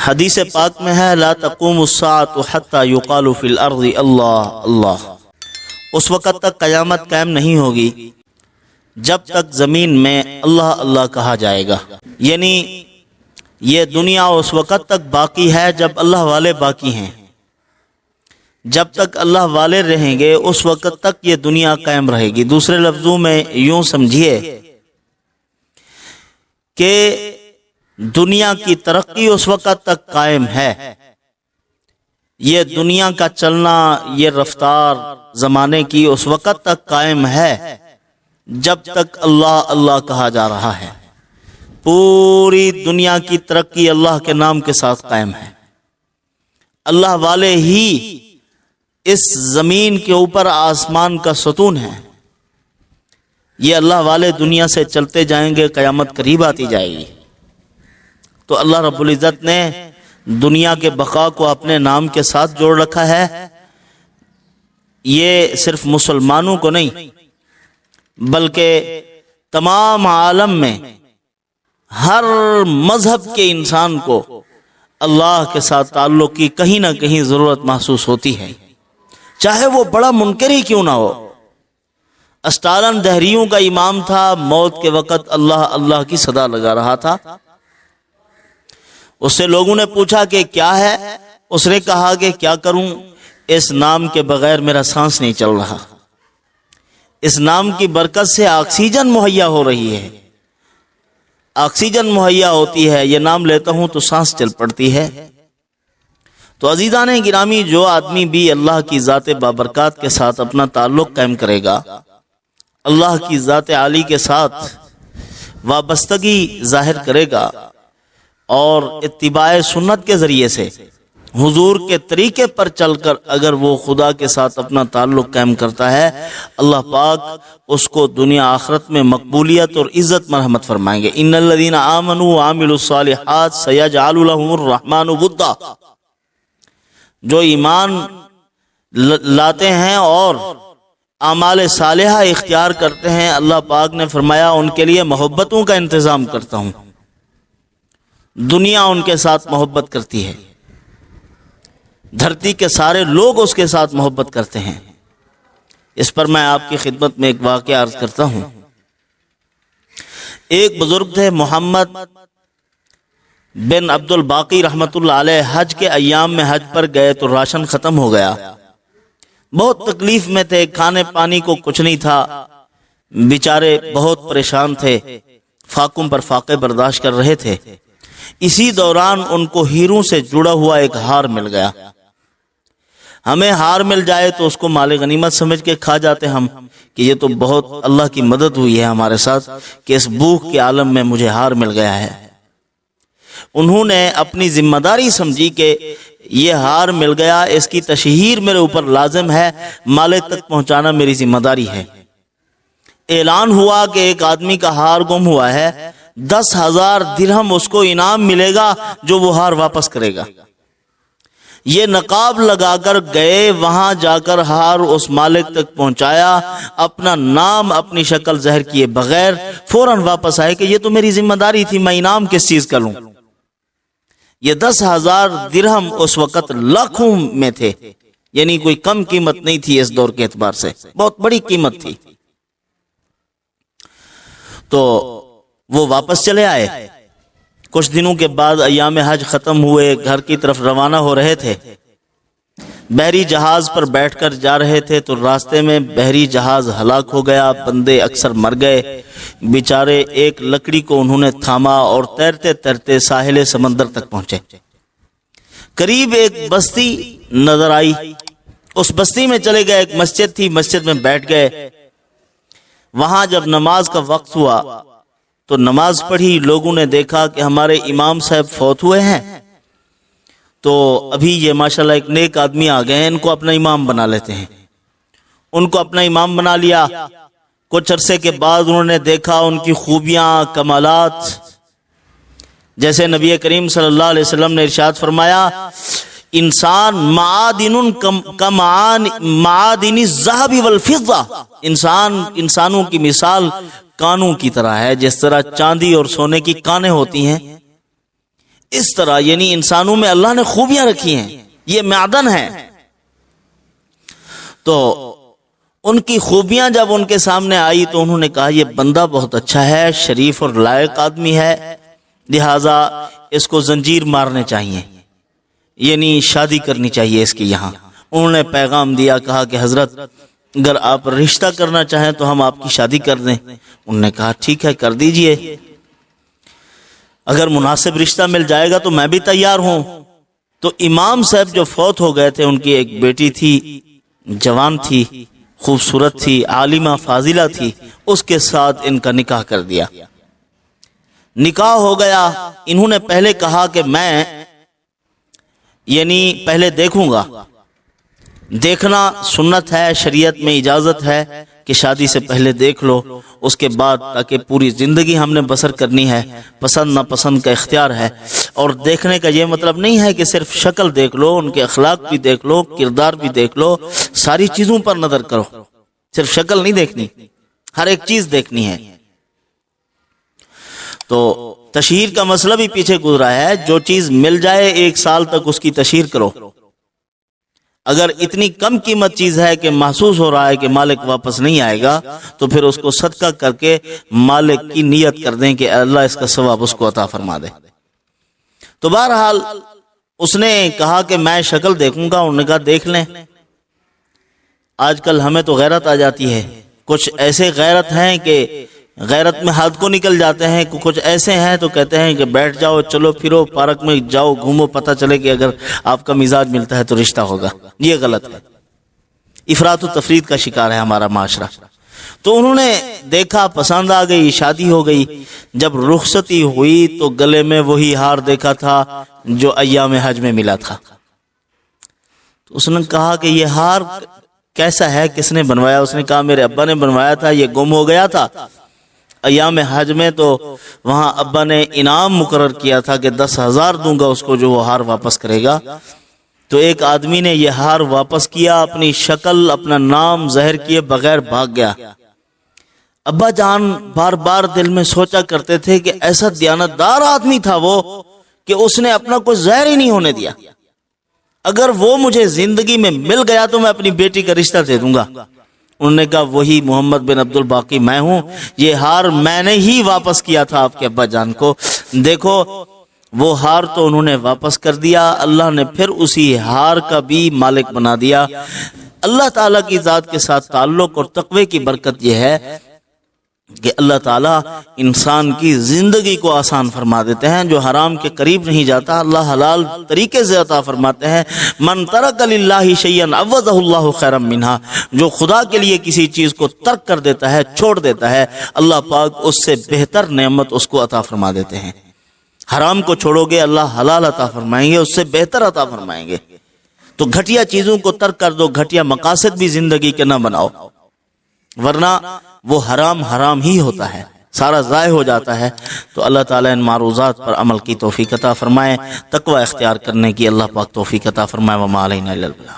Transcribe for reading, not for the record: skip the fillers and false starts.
حدیث پاک میں ہے لا تقوم الساعة حتى يقال في الارض اللہ اللہ، اس وقت تک قیامت قائم نہیں ہوگی جب تک زمین میں اللہ اللہ کہا جائے گا. یعنی یہ دنیا اس وقت تک باقی ہے جب اللہ والے باقی ہیں. جب تک اللہ والے رہیں گے اس وقت تک یہ دنیا قائم رہے گی. دوسرے لفظوں میں یوں سمجھیے کہ دنیا کی ترقی اس وقت تک قائم ہے، یہ دنیا کا چلنا، یہ رفتار زمانے کی اس وقت تک قائم ہے جب تک اللہ اللہ کہا جا رہا ہے. پوری دنیا کی ترقی اللہ کے نام کے ساتھ قائم ہے. اللہ والے ہی اس زمین کے اوپر آسمان کا ستون ہے. یہ اللہ والے دنیا سے چلتے جائیں گے، قیامت قریب آتی جائے گی. تو اللہ رب العزت نے دنیا کے بقا کو اپنے نام کے ساتھ جوڑ رکھا ہے. یہ صرف مسلمانوں کو نہیں بلکہ تمام عالم میں ہر مذہب کے انسان کو اللہ کے ساتھ تعلق کی کہیں نہ کہیں ضرورت محسوس ہوتی ہے، چاہے وہ بڑا منکر ہی کیوں نہ ہو. اسٹالن دہریوں کا امام تھا، موت کے وقت اللہ اللہ کی صدا لگا رہا تھا. اس سے لوگوں نے پوچھا کہ کیا ہے؟ اس نے کہا کہ کیا کروں، اس نام کے بغیر میرا سانس نہیں چل رہا. اس نام کی برکت سے آکسیجن مہیا ہو رہی ہے، آکسیجن مہیا ہوتی ہے، یہ نام لیتا ہوں تو سانس چل پڑتی ہے. تو عزیزان گرامی، جو آدمی بھی اللہ کی ذات بابرکات کے ساتھ اپنا تعلق قائم کرے گا، اللہ کی ذات عالی کے ساتھ وابستگی ظاہر کرے گا اور اتباع سنت کے ذریعے سے حضور کے طریقے پر چل کر اگر وہ خدا کے ساتھ اپنا تعلق قائم کرتا ہے، اللہ پاک اس کو دنیا آخرت میں مقبولیت اور عزت مرحمت فرمائیں گے. ان الذین آمنوا وعملوا الصالحات سیجعل لهم الرحمن ودا. جو ایمان لاتے ہیں اور اعمال صالحہ اختیار کرتے ہیں، اللہ پاک نے فرمایا ان کے لیے محبتوں کا انتظام کرتا ہوں. دنیا ان کے ساتھ محبت کرتی ہے، دھرتی کے سارے لوگ اس کے ساتھ محبت کرتے ہیں. اس پر میں آپ کی خدمت میں ایک واقعہ عرض کرتا ہوں. ایک بزرگ تھے محمد بن عبد الباقی رحمت اللہ علیہ. حج کے ایام میں حج پر گئے تو راشن ختم ہو گیا. بہت تکلیف میں تھے، کھانے پانی کو کچھ نہیں تھا، بیچارے بہت پریشان تھے، فاقوں پر فاقے برداشت کر رہے تھے. اسی دوران ان کو ہیروں سے جڑا ہوا ایک ہار مل گیا. ہمیں ہار مل جائے تو اس کو مال غنیمت سمجھ کے کھا جاتے ہم کہ یہ تو بہت اللہ کی مدد ہوئی ہے ہمارے ساتھ کہ اس بھوک کے عالم میں مجھے ہار مل گیا ہے. انہوں نے اپنی ذمہ داری سمجھی کہ یہ ہار مل گیا، اس کی تشہیر میرے اوپر لازم ہے، مالک تک پہنچانا میری ذمہ داری ہے. اعلان ہوا کہ ایک آدمی کا ہار گم ہوا ہے، 10,000 درہم اس کو انعام ملے گا جو وہ ہار واپس کرے گا. یہ نقاب لگا کر گئے، وہاں جا کر ہار اس مالک تک پہنچایا، اپنا نام اپنی شکل ظاہر کیے بغیر فوراً واپس آئے کہ یہ تو میری ذمہ داری تھی، میں انعام کس چیز کا لوں. یہ 10,000 درہم اس وقت لاکھوں میں تھے، یعنی کوئی کم قیمت نہیں تھی، اس دور کے اعتبار سے بہت بڑی قیمت تھی. تو وہ واپس چلے آئے. کچھ دنوں کے بعد ایام حج ختم ہوئے، گھر کی طرف روانہ ہو رہے تھے. بحری جہاز پر بیٹھ کر جا رہے تھے تو راستے میں بحری جہاز ہلاک ہو گیا، بندے اکثر مر گئے. بیچارے ایک لکڑی کو انہوں نے تھاما اور تیرتے تیرتے ساحل سمندر تک پہنچے. قریب ایک بستی نظر آئی، اس بستی میں چلے گئے. ایک مسجد تھی، مسجد میں بیٹھ گئے. وہاں جب نماز کا وقت ہوا تو نماز پڑھی. لوگوں نے دیکھا کہ ہمارے امام صاحب فوت ہوئے ہیں، تو ابھی یہ ماشاءاللہ ایک نیک آدمی آ گئے ہیں، ان کو اپنا امام بنا لیتے ہیں. ان کو اپنا امام بنا لیا. کچھ عرصے کے بعد انہوں نے دیکھا ان کی خوبیاں، کمالات، جیسے نبی کریم صلی اللہ علیہ وسلم نے ارشاد فرمایا انسان معادن الذهب والفضہ، انسانوں کی مثال کانوں کی طرح ہے، جس طرح چاندی اور سونے کی کانیں ہوتی ہیں، اس طرح یعنی انسانوں میں اللہ نے خوبیاں رکھی ہیں، یہ معدن ہے، تو ان کی خوبیاں جب ان کے سامنے آئی تو انہوں نے کہا یہ بندہ بہت اچھا ہے، شریف اور لائق آدمی ہے، لہذا اس کو زنجیر مارنے چاہیے، یعنی شادی کرنی چاہیے اس کی یہاں۔ انہوں نے پیغام دیا، کہا کہ حضرت اگر آپ رشتہ کرنا چاہیں تو ہم آپ کی شادی کر دیں۔ انہوں نے کہا ٹھیک ہے کر دیجئے، اگر مناسب رشتہ مل جائے گا تو میں بھی تیار ہوں۔ تو امام صاحب جو فوت ہو گئے تھے، ان کی ایک بیٹی تھی، جوان تھی، خوبصورت تھی، عالمہ فاضلہ تھی، اس کے ساتھ ان کا نکاح کر دیا۔ نکاح ہو گیا۔ انہوں نے پہلے کہا کہ میں یعنی پہلے دیکھوں گا، دیکھنا سنت ہے، شریعت میں اجازت ہے کہ شادی سے پہلے دیکھ لو، اس کے بعد تاکہ پوری زندگی ہم نے بسر کرنی ہے، پسند نہ پسند کا اختیار ہے۔ اور دیکھنے کا یہ مطلب نہیں ہے کہ صرف شکل دیکھ لو، ان کے اخلاق بھی دیکھ لو، کردار بھی دیکھ لو، ساری چیزوں پر نظر کرو، صرف شکل نہیں دیکھنی، ہر ایک چیز دیکھنی ہے۔ تو تشہیر کا مسئلہ بھی پیچھے گزرا ہے، جو چیز مل جائے 1 سال تک اس کی تشہیر کرو۔ اگر اتنی کم قیمت چیز ہے کہ محسوس ہو رہا ہے کہ مالک واپس نہیں آئے گا، تو پھر اس کو صدقہ کر کے مالک کی نیت کر دیں کہ اللہ اس کا ثواب اس کو عطا فرما دے۔ تو بہرحال اس نے کہا کہ میں شکل دیکھوں گا۔ انہوں نے کہا دیکھ لیں۔ آج کل ہمیں تو غیرت آ جاتی ہے، کچھ ایسے غیرت ہیں کہ غیرت میں حد کو نکل جاتے ہیں، کچھ ایسے ہیں تو کہتے ہیں کہ بیٹھ جاؤ، چلو پھرو، پارک میں جاؤ، گھومو، پتہ چلے کہ اگر آپ کا مزاج ملتا ہے تو رشتہ ہوگا۔ یہ غلط ہے، افراط و تفرید کا شکار ہے ہمارا معاشرہ۔ تو انہوں نے دیکھا، پسند آ گئی، شادی ہو گئی۔ جب رخصتی ہوئی تو گلے میں وہی ہار دیکھا تھا جو ایام حج میں ملا تھا۔ تو اس نے کہا کہ یہ ہار کیسا ہے، کس نے بنوایا؟ اس نے کہا میرے ابا نے بنوایا تھا، یہ گم ہو گیا تھا ایام حج میں، تو وہاں ابا نے انعام مقرر کیا تھا کہ 10,000 دوں گا اس کو جو وہ ہار واپس کرے گا۔ تو ایک آدمی نے یہ ہار واپس کیا، اپنی شکل، اپنا نام ظاہر کیے بغیر بھاگ گیا۔ ابا جان بار بار دل میں سوچا کرتے تھے کہ ایسا دیانتدار آدمی تھا وہ کہ اس نے اپنا کوئی ظاہر ہی نہیں ہونے دیا، اگر وہ مجھے زندگی میں مل گیا تو میں اپنی بیٹی کا رشتہ دے دوں گا۔ انہوں نے کہا وہی محمد بن عبد الباقی میں ہوں، یہ ہار میں نے ہی واپس کیا تھا آپ کے ابا جان کو، دیکھو۔ وہ ہار تو انہوں نے واپس کر دیا، اللہ نے پھر اسی ہار کا بھی مالک بنا دیا۔ اللہ تعالیٰ کی ذات کے ساتھ تعلق اور تقوی کی برکت یہ ہے کہ اللہ تعالیٰ انسان کی زندگی کو آسان فرما دیتے ہیں، جو حرام کے قریب نہیں جاتا اللہ حلال طریقے سے عطا فرماتے ہیں۔ من ترک للہ شیئا عوضہ اللہ خیرا منہا، جو خدا کے لیے کسی چیز کو ترک کر دیتا ہے، چھوڑ دیتا ہے، اللہ پاک اس سے بہتر نعمت اس کو عطا فرما دیتے ہیں۔ حرام کو چھوڑو گے اللہ حلال عطا فرمائیں گے، اس سے بہتر عطا فرمائیں گے۔ تو گھٹیا چیزوں کو ترک کر دو، گھٹیا مقاصد بھی زندگی کے نہ بناؤ، ورنہ وہ حرام حرام ہی ہوتا ہے، سارا ضائع ہو جاتا ہے۔ تو اللہ تعالیٰ ان معروضات پر عمل کی توفیق عطا فرمائے، تقوی اختیار کرنے کی اللہ پاک توفیق عطا فرمائے۔ وما علینا الا البلاغ۔